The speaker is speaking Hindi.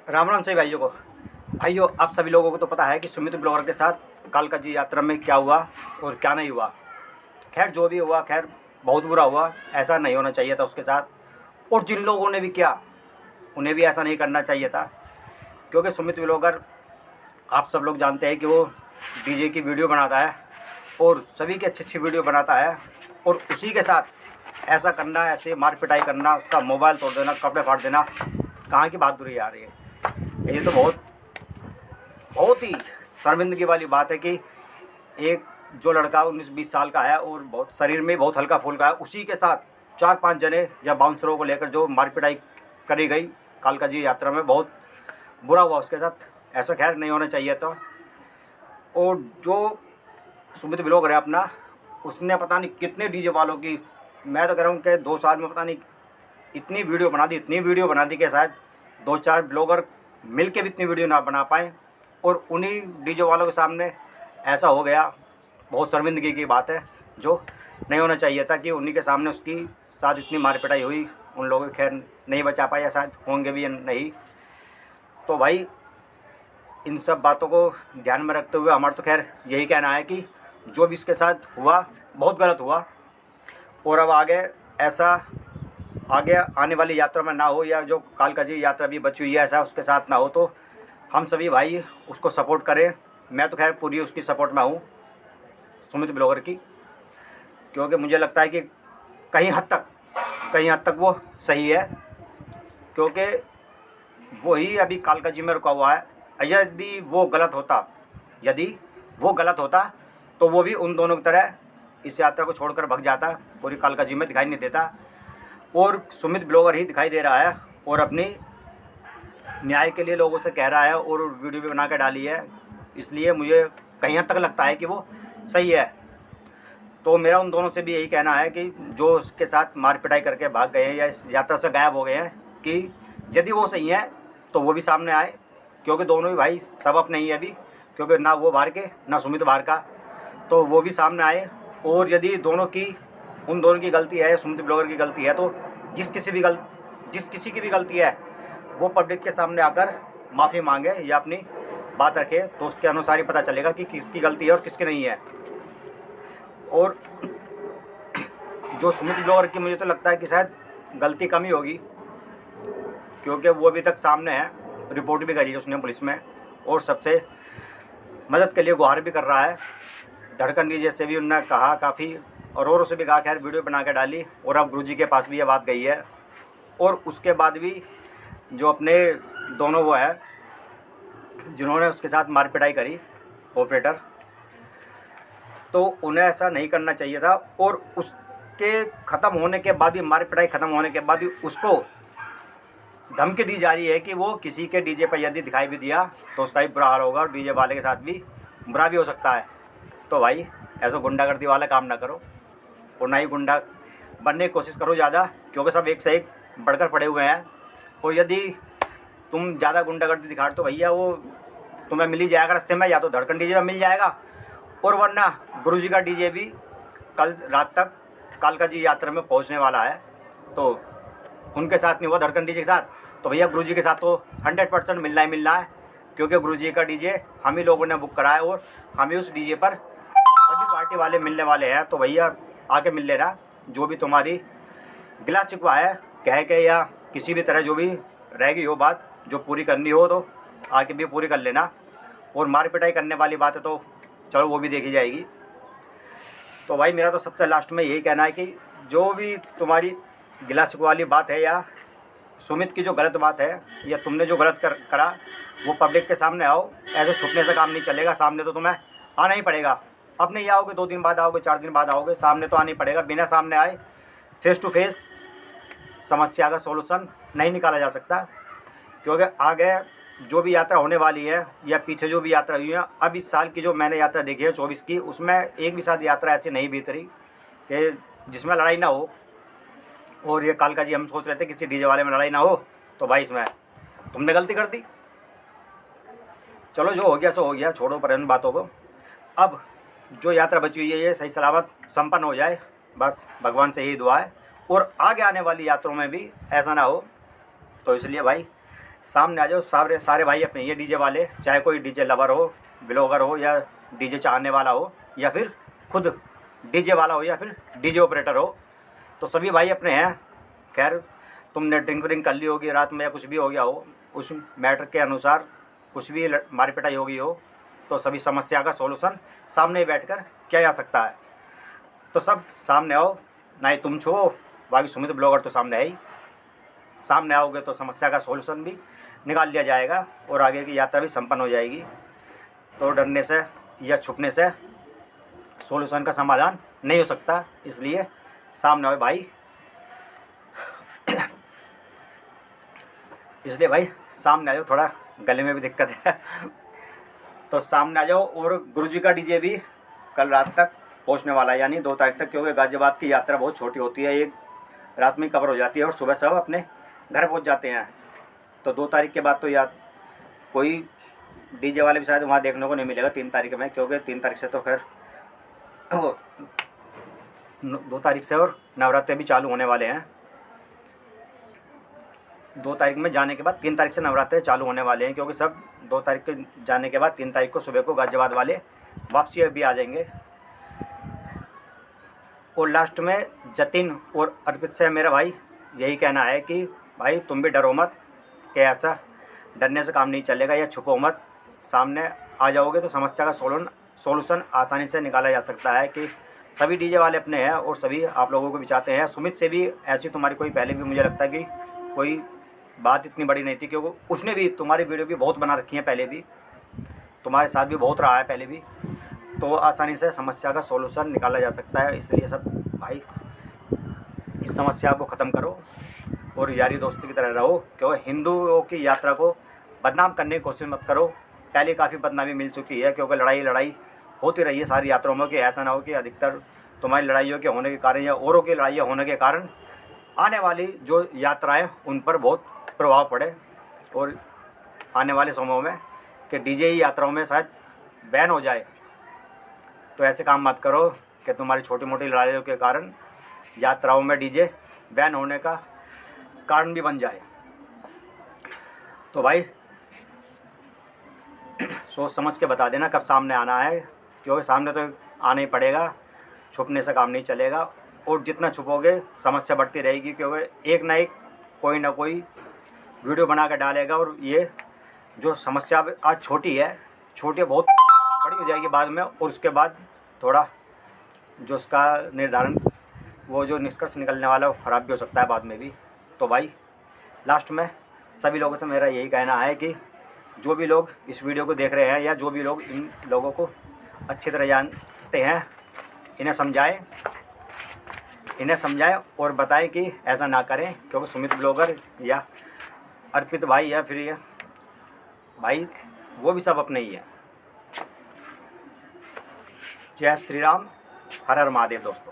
राम राम सभी भाइयों को। भाइयों, आप सभी लोगों को तो पता है कि सुमित ब्लॉगर के साथ कालका जी यात्रा में क्या हुआ और क्या नहीं हुआ। खैर जो भी हुआ, खैर बहुत बुरा हुआ, ऐसा नहीं होना चाहिए था उसके साथ। और जिन लोगों ने भी किया उन्हें भी ऐसा नहीं करना चाहिए था, क्योंकि सुमित ब्लॉगर आप सब लोग जानते हैं कि वो डीजे की वीडियो बनाता है और सभी की अच्छी अच्छी वीडियो बनाता है। और उसी के साथ ऐसा करना, ऐसे मार पिटाई करना, उसका मोबाइल तोड़ देना, कपड़े फाड़ देना, कहाँ की बहादुरी आ रही है। ये तो बहुत बहुत ही शर्मिंदगी वाली बात है कि एक जो लड़का 19-20 साल का है और बहुत शरीर में बहुत हल्का फुल्का है, उसी के साथ 4-5 जने या बाउंसरों को लेकर जो मार पिटाई करी गई कालका जी यात्रा में, बहुत बुरा हुआ उसके साथ। ऐसा खैर नहीं होना चाहिए था। और जो सुमित ब्लॉगर है अपना, उसने पता नहीं कितने डीजे वालों की, मैं तो कह रहा हूँ कि 2 साल में पता नहीं इतनी वीडियो बना दी कि शायद 2-4 ब्लॉगर मिल के भी इतनी वीडियो ना बना पाएँ। और उन्हीं डीजे वालों के सामने ऐसा हो गया, बहुत शर्मिंदगी की बात है, जो नहीं होना चाहिए था कि उन्हीं के सामने उसकी साथ इतनी मार पिटाई हुई। उन लोगों को खैर नहीं बचा पाए, या शायद होंगे भी नहीं। तो भाई, इन सब बातों को ध्यान में रखते हुए हमारा तो खैर यही कहना है कि जो भी इसके साथ हुआ बहुत गलत हुआ, और अब आगे आने वाली यात्रा में ना हो, या जो कालका जी यात्रा भी बची हुई है ऐसा उसके साथ ना हो। तो हम सभी भाई उसको सपोर्ट करें। मैं तो खैर पूरी उसकी सपोर्ट में हूँ, सुमित ब्लॉगर की, क्योंकि मुझे लगता है कि कहीं हद तक वो सही है, क्योंकि वही अभी कालका जी में रुका हुआ है। यदि वो गलत होता तो वो भी उन दोनों की तरह इस यात्रा को छोड़कर भग जाता, पूरी कालका जी में दिखाई नहीं देता। और सुमित ब्लॉगर ही दिखाई दे रहा है और अपनी न्याय के लिए लोगों से कह रहा है और वीडियो भी बना के डाली है। इसलिए मुझे कहीं हद तक लगता है कि वो सही है। तो मेरा उन दोनों से भी यही कहना है कि जो उसके साथ मार पिटाई करके भाग गए हैं या इस यात्रा से गायब हो गए हैं, कि यदि वो सही हैं तो वो भी सामने आए, क्योंकि दोनों ही भाई सब अपने ही है अभी, क्योंकि ना वो बाहर के ना सुमित बाहर का। तो वो भी सामने आए, और यदि उन दोनों की गलती है, सुमित ब्लॉगर की गलती है, तो जिस किसी की भी गलती है वो पब्लिक के सामने आकर माफ़ी मांगे या अपनी बात रखे, तो उसके अनुसार ही पता चलेगा कि किसकी गलती है और किसकी नहीं है। और जो सुमित ब्लॉगर की, मुझे तो लगता है कि शायद गलती कम ही होगी, क्योंकि वो अभी तक सामने है, रिपोर्ट भी करी है उसने पुलिस में, और सबसे मदद के लिए गुहार भी कर रहा है। धड़कन डीजे से भी उन्होंने कहा काफ़ी, और से भी कहा, खैर वीडियो बना के डाली, और अब गुरुजी के पास भी ये बात गई है। और उसके बाद भी जो अपने दोनों वो है जिन्होंने उसके साथ मार पिटाई करी, ऑपरेटर, तो उन्हें ऐसा नहीं करना चाहिए था। और उसके ख़त्म होने के बाद भी, मार पिटाई ख़त्म होने के बाद भी उसको धमकी दी जा रही है कि वो किसी के डीजे पर यदि दिखाई भी दिया तो उसका भी बुरा हाल होगा, और डीजे वाले के साथ भी बुरा भी हो सकता है। तो भाई, ऐसा गुंडागर्दी वाला काम ना करो, और ना ही गुंडा बनने की कोशिश करो ज़्यादा, क्योंकि सब एक से एक बढ़कर पड़े हुए हैं। और यदि तुम ज़्यादा गुंडागर्दी दिखा तो भैया वो तुम्हें मिल ही जाएगा रास्ते में, या तो धड़कन डीजे में मिल जाएगा, और वरना गुरुजी का डीजे भी कल रात तक कालका जी यात्रा में पहुंचने वाला है। तो उनके साथ नहीं हुआ, धड़कन डीजे के साथ, तो भैया गुरुजी के साथ तो 100% मिलना है, क्योंकि गुरुजी का डीजे हम ही लोगों ने बुक करा है, और हम ही उस डीजे पर सभी पार्टी वाले मिलने वाले हैं। तो भैया आके मिल लेना, जो भी तुम्हारी गिला शिकवा है कह के, या किसी भी तरह जो भी रहेगी वो बात जो पूरी करनी हो, तो आके भी पूरी कर लेना। और मार पिटाई करने वाली बात है तो चलो वो भी देखी जाएगी। तो भाई, मेरा तो सबसे लास्ट में यही कहना है कि जो भी तुम्हारी गिला शिकवा वाली बात है, या सुमित की जो गलत बात है, या तुमने जो गलत करा, वो पब्लिक के सामने आओ। ऐसे छुपने से काम नहीं चलेगा, सामने तो तुम्हें आना ही पड़ेगा। अब नहीं आओगे, 2 दिन बाद आओगे, 4 दिन बाद आओगे, सामने तो आना ही पड़ेगा। बिना सामने आए फेस टू फेस समस्या का सॉल्यूशन नहीं निकाला जा सकता, क्योंकि आगे जो भी यात्रा होने वाली है, या पीछे जो भी यात्रा हुई है, अब इस साल की जो मैंने यात्रा देखी है 24 की, उसमें एक भी साथ यात्रा ऐसी नहीं बीत रही कि जिसमें लड़ाई ना हो। और ये कालका जी हम सोच रहे थे किसी डीजे वाले में लड़ाई ना हो, तो भाई इसमें तुमने गलती कर दी। चलो, जो हो गया सो हो गया, छोड़ो पर इन बातों को। अब जो यात्रा बची हुई है ये सही सलामत संपन्न हो जाए, बस भगवान से यही दुआ है। और आगे आने वाली यात्राओं में भी ऐसा ना हो। तो इसलिए भाई, सामने आ जाओ सारे सारे भाई अपने, ये डीजे वाले, चाहे कोई डीजे लवर हो, ब्लॉगर हो, या डीजे चाहने वाला हो, या फिर खुद डीजे वाला हो, या फिर डीजे ऑपरेटर हो, तो सभी भाई अपने हैं। खैर तुमने ड्रिंक व्रिंक कर ली होगी रात में, या कुछ भी हो गया हो, उस मैटर के अनुसार कुछ भी मारी पिटाई हो गई हो, तो सभी समस्या का सॉल्यूशन सामने ही बैठकर किया जा सकता है। तो सब सामने आओ, ना ही तुम छो, बाकी सुमित ब्लॉगर तो सामने है ही। सामने आओगे तो समस्या का सॉल्यूशन भी निकाल लिया जाएगा और आगे की यात्रा भी संपन्न हो जाएगी। तो डरने से या छुपने से सॉल्यूशन का समाधान नहीं हो सकता, इसलिए सामने आओ भाई। इसलिए भाई सामने आ जाओ, थोड़ा गले में भी दिक्कत है तो सामने आ जाओ। और गुरुजी का डीजे भी कल रात तक पहुंचने वाला है, यानी 2 तारीख तक, क्योंकि गाज़ियाबाद की यात्रा बहुत छोटी होती है, एक रात में कवर हो जाती है और सुबह सब अपने घर पहुंच जाते हैं। तो 2 तारीख के बाद तो यार कोई डीजे वाले भी शायद वहाँ देखने को नहीं मिलेगा 3 तारीख में, क्योंकि 3 तारीख से तो खैर 2 तारीख से और नवरात्रे भी चालू होने वाले हैं। 2 तारीख में जाने के बाद 3 तारीख से नवरात्रे चालू होने वाले हैं, क्योंकि सब 2 तारीख के जाने के बाद 3 तारीख को सुबह को गाज़ियाबाद वाले वापसी भी आ जाएंगे। और लास्ट में जतिन और अर्पित से मेरा भाई यही कहना है कि भाई तुम भी डरो मत, कि ऐसा डरने से काम नहीं चलेगा, या छुपो मत। सामने आ जाओगे तो समस्या का सॉल्यूशन आसानी से निकाला जा सकता है। कि सभी डीजे वाले अपने हैं और सभी आप लोगों को भी चाहते हैं। सुमित से भी ऐसी तुम्हारी कोई पहले भी मुझे लगता है कि कोई बात इतनी बड़ी नहीं थी, क्योंकि उसने भी तुम्हारी वीडियो भी बहुत बना रखी है, पहले भी तुम्हारे साथ भी बहुत रहा है पहले भी, तो आसानी से समस्या का सॉल्यूशन निकाला जा सकता है। इसलिए सब भाई इस समस्या को ख़त्म करो और यारी दोस्ती की तरह रहो, क्योंकि हिंदुओं की यात्रा को बदनाम करने की कोशिश मत करो। पहले काफ़ी बदनामी मिल चुकी है, क्योंकि लड़ाई होती रही है सारी यात्राओं में, कि ऐसा ना हो कि अधिकतर तुम्हारी लड़ाइयों के होने के कारण या औरों की लड़ाइयाँ होने के कारण आने वाली जो यात्राएं उन पर बहुत प्रभाव पड़े, और आने वाले समयों में कि डीजे ही यात्राओं में शायद बैन हो जाए। तो ऐसे काम मत करो कि तुम्हारी छोटी मोटी लड़ाइयों के कारण यात्राओं में डीजे बैन होने का कारण भी बन जाए। तो भाई सोच समझ के बता देना कब सामने आना है, क्योंकि सामने तो आना ही पड़ेगा, छुपने से काम नहीं चलेगा। और जितना छुपोगे समस्या बढ़ती रहेगी, क्योंकि एक ना एक कोई ना कोई वीडियो बना कर डालेगा, और ये जो समस्या आज छोटी है बहुत बड़ी हो जाएगी बाद में, और उसके बाद थोड़ा जो उसका निर्धारण, वो जो निष्कर्ष निकलने वाला है वो ख़राब भी हो सकता है बाद में भी। तो भाई लास्ट में सभी लोगों से मेरा यही कहना है कि जो भी लोग इस वीडियो को देख रहे हैं, या जो भी लोग इन लोगों को अच्छी तरह जानते हैं, इन्हें समझाएं और बताएं कि ऐसा ना करें, क्योंकि सुमित ब्लॉगर या अर्पित भाई या फिर ये भाई वो भी सब अपने ही हैं। जय श्री राम, हर हर महादेव दोस्तों।